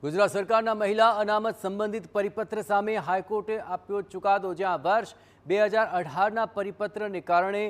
ગુજરાત સરકારના મહિલા અનામત સંબંધિત પરિપત્ર સામે હાઈકોર્ટે આપ્યો ચુકાદો, જ્યાં વર્ષ 2018ના પરિપત્રને કારણે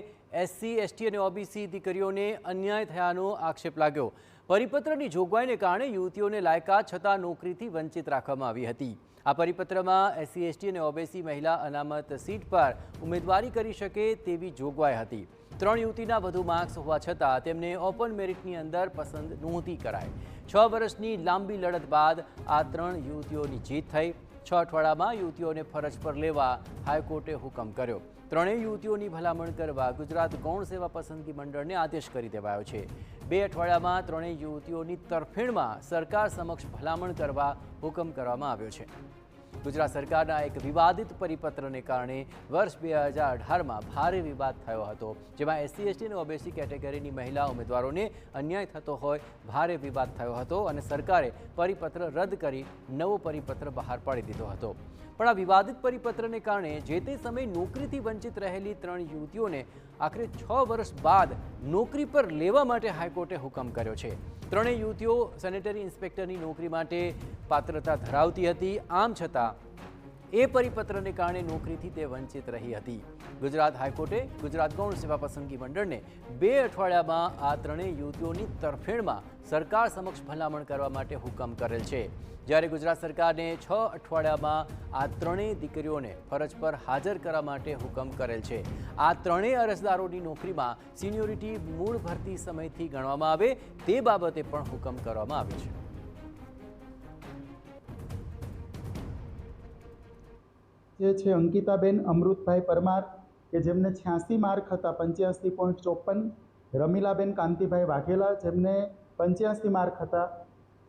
એસસી, એસટી અને ઓબીસી દીકરીઓને અન્યાય થયાનો આક્ષેપ લાગ્યો। પરિપત્રની જોગવાઈને કારણે યુવતીઓને લાયકાત છતાં નોકરીથી વંચિત રાખવામાં આવી હતી। આ પરિપત્રમાં એસસી, એસટી અને ઓબીસી મહિલા અનામત સીટ પર ઉમેદવારી કરી શકે તેવી જોગવાઈ હતી। 3 યુવતીના વધુ માર્ક્સ હોવા છતાં તેમને ઓપન મેરિટની અંદર પસંદ નહોતી કરાઈ। 6 વર્ષની લાંબી લડત બાદ આ 3 યુવતીઓની જીત થઈ। 6 અઠવાડિયામાં યુવતીઓને ફરજ પર લેવા હાઈકોર્ટે હુકમ કર્યો। 3 યુવતીઓની ભલામણ કરવા ગુજરાત ગૌણ સેવા પસંદગી મંડળને આદેશ કરી દેવાયો છે। 2 અઠવાડિયામાં 3 યુવતીઓની તરફેણમાં સરકાર સમક્ષ ભલામણ કરવા હુકમ કરવામાં આવ્યો છે। ગુજરાત સરકારના એક વિવાદિત પરિપત્રને કારણે વર્ષ 2018માં ભારે વિવાદ થયો હતો, જેમાં એસસી, એસટી અને ઓબીસી કેટેગરીની મહિલા ઉમેદવારોને અન્યાય થતો હોય ભારે વિવાદ થયો હતો અને સરકારે પરિપત્ર રદ કરી નવો પરિપત્ર બહાર પાડી દીધો હતો। પણ આ વિવાદિત પરિપત્રને કારણે જે તે સમયે નોકરીથી વંચિત રહેલી 3 યુવતીઓને આખરે 6 વર્ષ બાદ નોકરી પર લેવા માટે હાઈકોર્ટે હુકમ કર્યો છે। 3 યુવતીઓ સેનેટરી ઇન્સ્પેક્ટરની નોકરી માટે પાત્રતા ધરાવતી હતી, આમ છતાં એ પરિપત્રને કારણે નોકરીથી તે વંચિત રહી હતી। ગુજરાત હાઈકોર્ટે ગુજરાત ગૌણ સેવા પસંદગી મંડળને 2 અઠવાડિયામાં આ 3 યુવતીઓની તરફેણમાં સરકાર સમક્ષ ભલામણ કરવા માટે હુકમ કરેલ છે, જ્યારે ગુજરાત સરકારને 6 અઠવાડિયામાં આ 3 દીકરીઓને ફરજ પર હાજર કરવા માટે હુકમ કરેલ છે। આ 3 અરજદારોની નોકરીમાં સિનિયોરિટી મૂળ ભરતી સમયથી ગણવામાં આવે તે બાબતે પણ હુકમ કરવામાં આવ્યો છે। જે છે અંકિતાબેન અમૃતભાઈ પરમાર કે જેમને 86 માર્ક હતા 85.54, રમીલાબેન કાંતિભાઈ વાઘેલા જેમને 85 માર્ક હતા,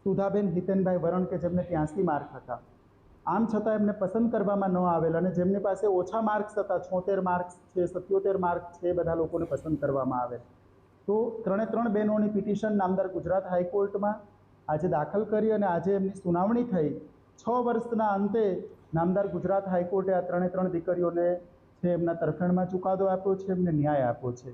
સુધાબેન હિતેનભાઈ વરણ કે જેમને 83 માર્ક હતા। આમ છતાં એમને પસંદ કરવામાં ન આવેલ અને જેમની પાસે ઓછા માર્ક્સ હતા 76 માર્ક્સ છે, 77 માર્ક છે, એ બધા લોકોને પસંદ કરવામાં આવે। તો 3 બહેનોની પિટિશન નામદાર ગુજરાત હાઈકોર્ટમાં આજે દાખલ કરી અને આજે એમની સુનાવણી થઈ। 6 વર્ષના અંતે નામદાર ગુજરાત હાઈકોર્ટે આ 3 દીકરીઓને છે એમના તરફેણમાં ચુકાદો આપ્યો છે, એમને ન્યાય આપ્યો છે।